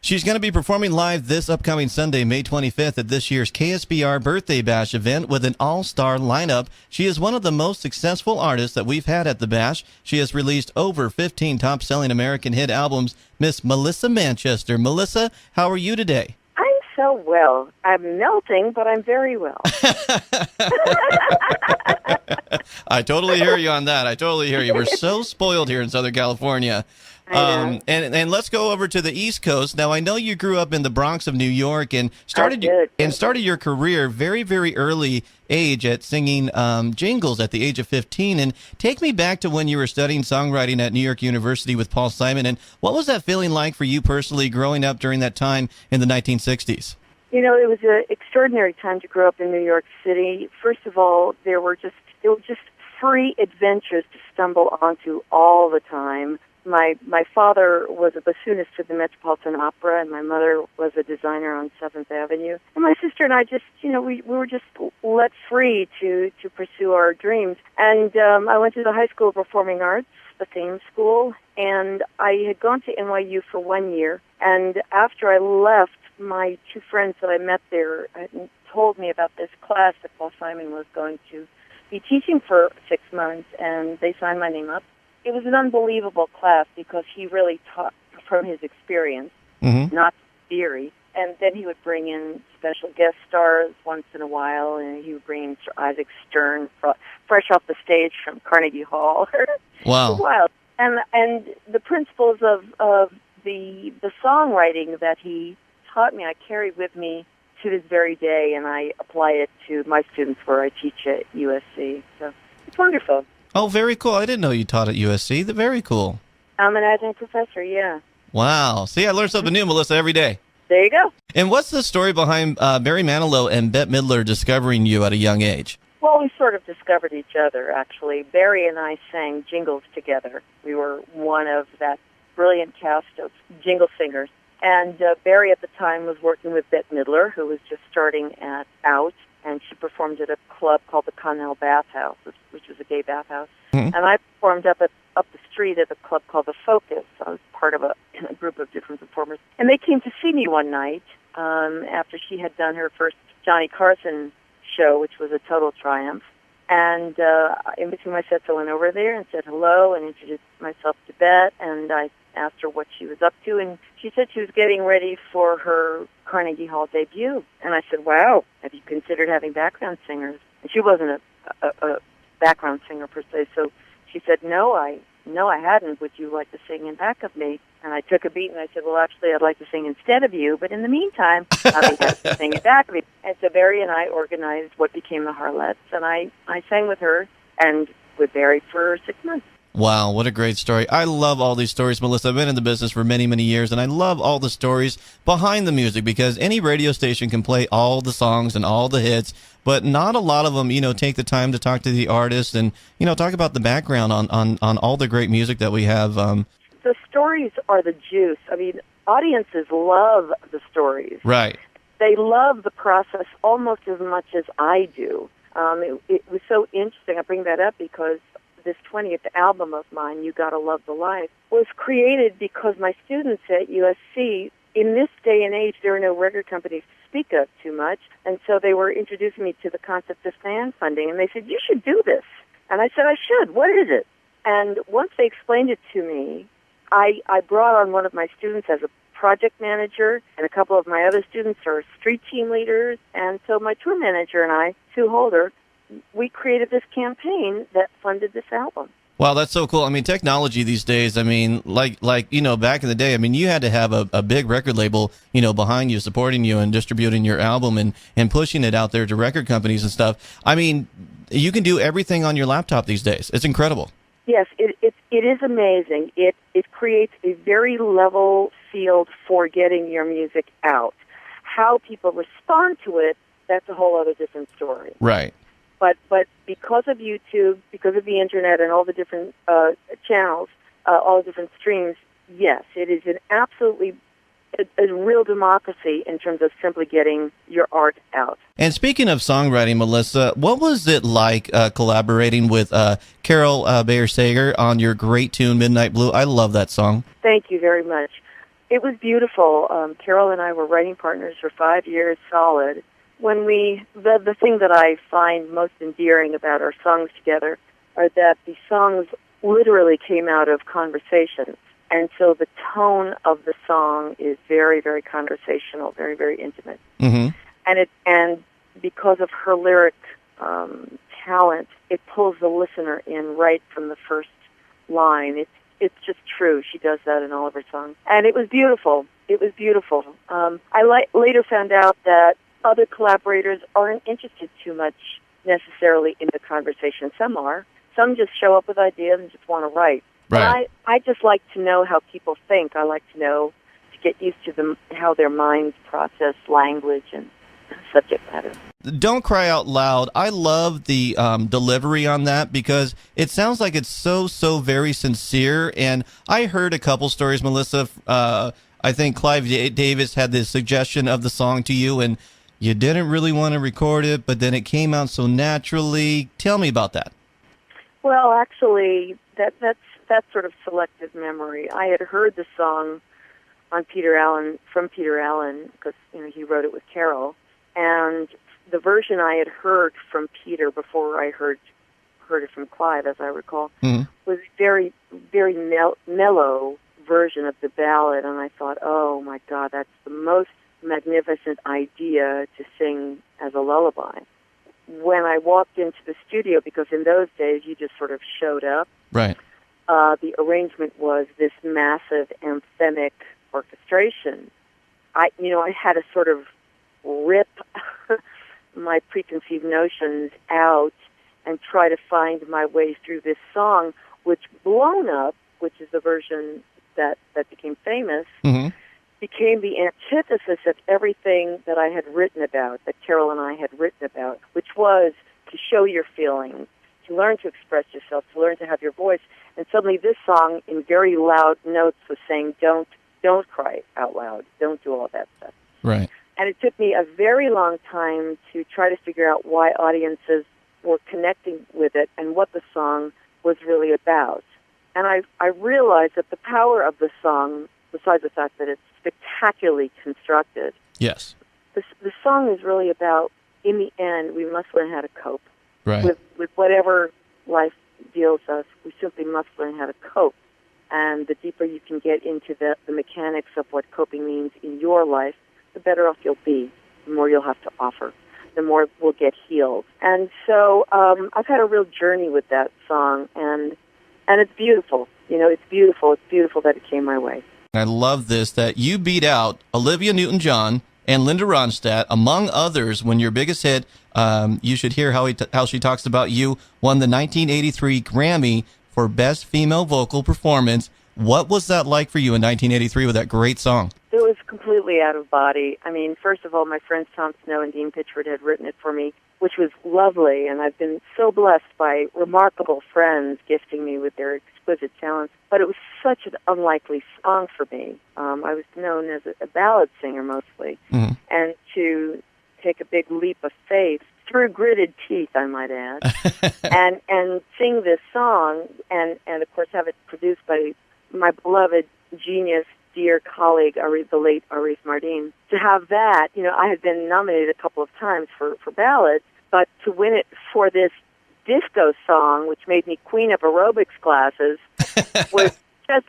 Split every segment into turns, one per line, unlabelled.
She's going to be performing live this upcoming Sunday, May 25th, at this year's KSBR Birthday Bash event with an all-star lineup. She is one of the most successful artists that we've had at the Bash. She has released over 15 top-selling American hit albums. Miss Melissa Manchester. Melissa, how are you today?
I'm so well. I'm melting, but I'm very well.
I totally hear you on that. I totally hear you. We're so spoiled here in Southern California. And let's go over to the East Coast. Now, I know you grew up in the Bronx of New York and started your career very, very early age at singing jingles at the age of 15. And take me back to when you were studying songwriting at New York University with Paul Simon. And what was that feeling like for you personally growing up during that time in the 1960s?
You know, it was an extraordinary time to grow up in New York City. First of all, there were just free adventures to stumble onto all the time. My father was a bassoonist for the Metropolitan Opera, and my mother was a designer on 7th Avenue. And my sister and I just, we were just let free to pursue our dreams. And I went to the High School of Performing Arts, the same school, and I had gone to NYU for 1 year. And after I left, my two friends that I met there told me about this class that Paul Simon was going to be teaching for 6 months, and they signed my name up. It was an unbelievable class because he really taught from his experience, not theory. And then he would bring in special guest stars once in a while, and he would bring in Sir Isaac Stern fresh off the stage from Carnegie Hall.
Wow!
Wild. And the principles of the songwriting that he taught me, I carry with me to this very day, and I apply it to my students where I teach at USC. So it's wonderful.
Oh, very cool. I didn't know you taught at USC. Very cool.
I'm an adjunct professor, yeah.
Wow. See, I learn something new, Melissa, every day.
There you go.
And what's the story behind Barry Manilow and Bette Midler discovering you at a young age?
Well, we sort of discovered each other, actually. Barry and I sang jingles together. We were one of that brilliant cast of jingle singers. And Barry at the time was working with Bette Midler, who was just starting out, and she performed at a club called the Connell Bathhouse, which was a gay bathhouse. Mm-hmm. And I performed up the street at a club called the Focus. I was part of a group of different performers. And they came to see me one night after she had done her first Johnny Carson show, which was a total triumph. And in between my sets, I went over there and said hello and introduced myself to Bette, and I asked her what she was up to, and she said she was getting ready for her Carnegie Hall debut. And I said, wow, have you considered having background singers? And she wasn't a background singer per se, so she said, no, I hadn't. Would you like to sing in back of me? And I took a beat and I said, well, actually, I'd like to sing instead of you, but in the meantime, I'll be happy to sing in back of me. And so Barry and I organized what became the Harlettes, and I sang with her and with Barry for 6 months.
Wow, what a great story. I love all these stories, Melissa. I've been in the business for many, many years, and I love all the stories behind the music because any radio station can play all the songs and all the hits, but not a lot of them, take the time to talk to the artist and, talk about the background on all the great music that we have.
The stories are the juice. I mean, audiences love the stories.
Right.
They love the process almost as much as I do. It was so interesting. I bring that up because this 20th album of mine, You Gotta Love the Life, was created because my students at USC, in this day and age, there are no record companies to speak of too much, and so they were introducing me to the concept of fan funding, and they said, you should do this. And I said, I should. What is it? And once they explained it to me, I brought on one of my students as a project manager, and a couple of my other students are street team leaders, and so my tour manager and I, Sue Holder, we created this campaign that funded this album.
Wow, that's so cool. I mean, technology these days, like back in the day, you had to have a big record label, behind you, supporting you and distributing your album and pushing it out there to record companies and stuff. I mean, you can do everything on your laptop these days. It's incredible.
Yes, it is amazing. It creates a very level field for getting your music out. How people respond to it, that's a whole other different story.
Right.
But because of YouTube, because of the Internet and all the different channels, all the different streams, yes, it is an absolutely a real democracy in terms of simply getting your art out.
And speaking of songwriting, Melissa, what was it like collaborating with Carol Bayer Sager on your great tune, Midnight Blue? I love that song.
Thank you very much. It was beautiful. Carol and I were writing partners for 5 years solid. The thing that I find most endearing about our songs together are that the songs literally came out of conversations. And so the tone of the song is very, very conversational, very, very intimate.
Mm-hmm.
And because of her lyric talent, it pulls the listener in right from the first line. It's just true. She does that in all of her songs. And it was beautiful. It was beautiful. I later found out that other collaborators aren't interested too much necessarily in the conversation. Some are. Some just show up with ideas and just want to write.
Right.
I just like to know how people think. I like to get used to how their minds process language and subject matter.
Don't Cry Out Loud. I love the delivery on that because it sounds like it's so very sincere. And I heard a couple stories, Melissa. I think Clive Davis had this suggestion of the song to you, and you didn't really want to record it, but then it came out so naturally. Tell me about that.
Well, actually, that's sort of selective memory. I had heard the song from Peter Allen, because he wrote it with Carol, and the version I had heard from Peter before I heard it from Clive, as I recall, was a very, very mellow version of the ballad, and I thought, oh my God, that's the most magnificent idea to sing as a lullaby. When I walked into the studio, because in those days you just sort of showed up,
right?
The arrangement was this massive anthemic orchestration. I had to sort of rip my preconceived notions out and try to find my way through this song, which Blown Up, which is the version that became famous, became the antithesis of everything that I had written about, that Carol and I had written about, which was to show your feelings, to learn to express yourself, to learn to have your voice. And suddenly this song, in very loud notes, was saying, don't cry out loud, don't do all that stuff.
Right.
And it took me a very long time to try to figure out why audiences were connecting with it and what the song was really about. And I realized that the power of the song, besides the fact that it's spectacularly constructed,
yes,
the song is really about, in the end, we must learn how to cope.
Right.
With whatever life deals us. We simply must learn how to cope. And the deeper you can get into the mechanics of what coping means in your life, the better off you'll be, the more you'll have to offer, the more we'll get healed. And so I've had a real journey with that song, and it's beautiful. It's beautiful. It's beautiful that it came my way.
I love this, that you beat out Olivia Newton-John and Linda Ronstadt, among others, when your biggest hit, You Should Hear How She Talks About You, won the 1983 Grammy for Best Female Vocal Performance. What was that like for you in 1983 with that great song?
It was completely out of body. I mean, first of all, my friends Tom Snow and Dean Pitchford had written it for me, which was lovely, and I've been so blessed by remarkable friends gifting me with their exquisite talents. But it was such an unlikely song for me. I was known as a ballad singer mostly, and to take a big leap of faith through gritted teeth, I might add, and sing this song, and of course have it produced by my beloved genius, dear colleague, the late Arif Mardin. To have that, I had been nominated a couple of times for ballads, but to win it for this disco song, which made me queen of aerobics classes, was just,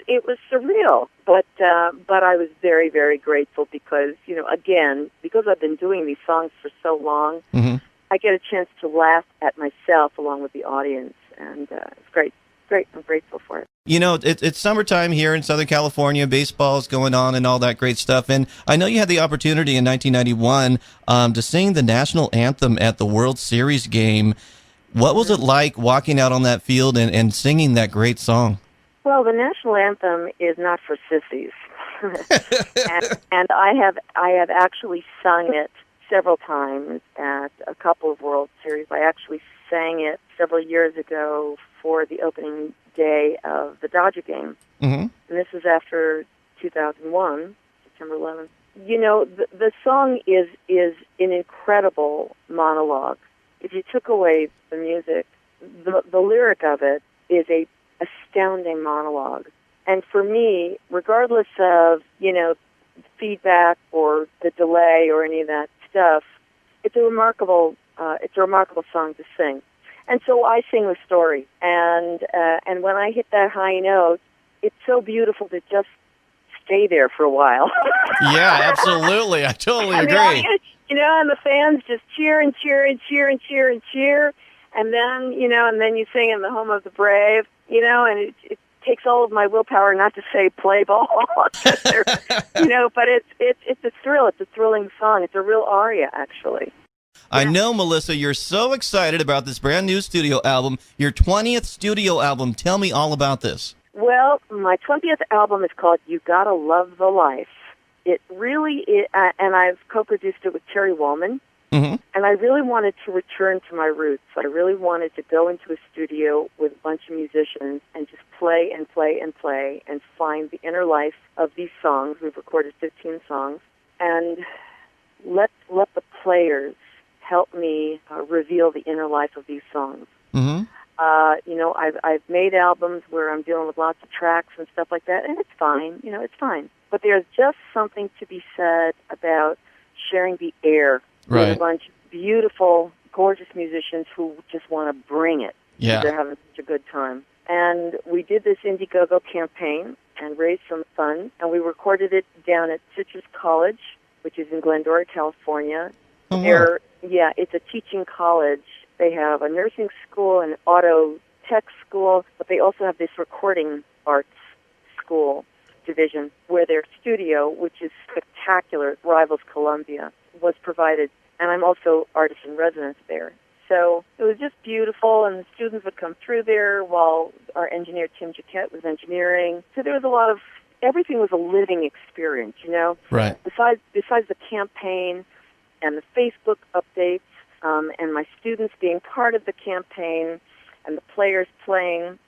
it was surreal. But I was very, very grateful because, again, because I've been doing these songs for so long, I get a chance to laugh at myself along with the audience, and it's great. I'm grateful for it.
It's summertime here in Southern California. Baseball is going on and all that great stuff. And I know you had the opportunity in 1991 to sing the national anthem at the World Series game. What was it like walking out on that field and singing that great song?
Well, the national anthem is not for sissies. and I have actually sung it several times at a couple of World Series. I actually sang it several years ago for the opening day of the Dodger game. And this is after 2001, September 11th. The song is an incredible monologue. If you took away the music, the lyric of it is a astounding monologue. And for me, regardless of, feedback or the delay or any of that stuff, it's a remarkable song to sing. And so I sing the story. And when I hit that high note, it's so beautiful to just stay there for a while.
Yeah, absolutely. I totally agree.
And the fans just cheer and cheer and cheer and cheer and cheer. And then, and then you sing in the home of the brave, and it takes all of my willpower not to say play ball. But it's a thrill. It's a thrilling song. It's a real aria, actually.
I know, Melissa, you're so excited about this brand new studio album, your 20th studio album. Tell me all about this.
Well, my 20th album is called You Gotta Love the Life. It really is, and I've co-produced it with Terry Wallman.
Mm-hmm.
And I really wanted to return to my roots. I really wanted to go into a studio with a bunch of musicians and just play and play and play and find the inner life of these songs. We've recorded 15 songs. And let the players help me reveal the inner life of these songs.
Mm-hmm.
I've made albums where I'm dealing with lots of tracks and stuff like that, and it's fine. It's fine. But there's just something to be said about sharing the air
Right.
with a bunch of beautiful, gorgeous musicians who just want to bring it.
Yeah.
They're having such a good time. And we did this Indiegogo campaign and raised some funds, and we recorded it down at Citrus College, which is in Glendora, California.
Oh, wow.
It's a teaching college. They have a nursing school, an auto tech school, but they also have this recording arts school division where their studio, which is spectacular, it rivals Columbia, was provided. And I'm also artist in residence there. So it was just beautiful, and the students would come through there while our engineer, Tim Jaquette, was engineering. So there was everything was a living experience,
Right.
Besides the campaign and the Facebook updates, and my students being part of the campaign, and the players playing,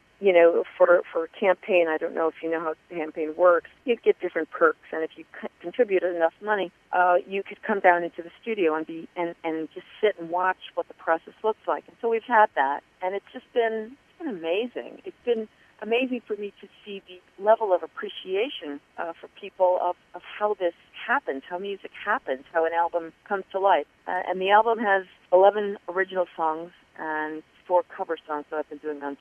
for a campaign. I don't know if you know how the campaign works. You get different perks, and if you contributed enough money, you could come down into the studio and just sit and watch what the process looks like. And so we've had that, and it's been amazing. It's been amazing for me to see the level of appreciation for people of how this happens, how music happens, how an album comes to life. And the album has 11 original songs and 4 cover songs that I've been doing on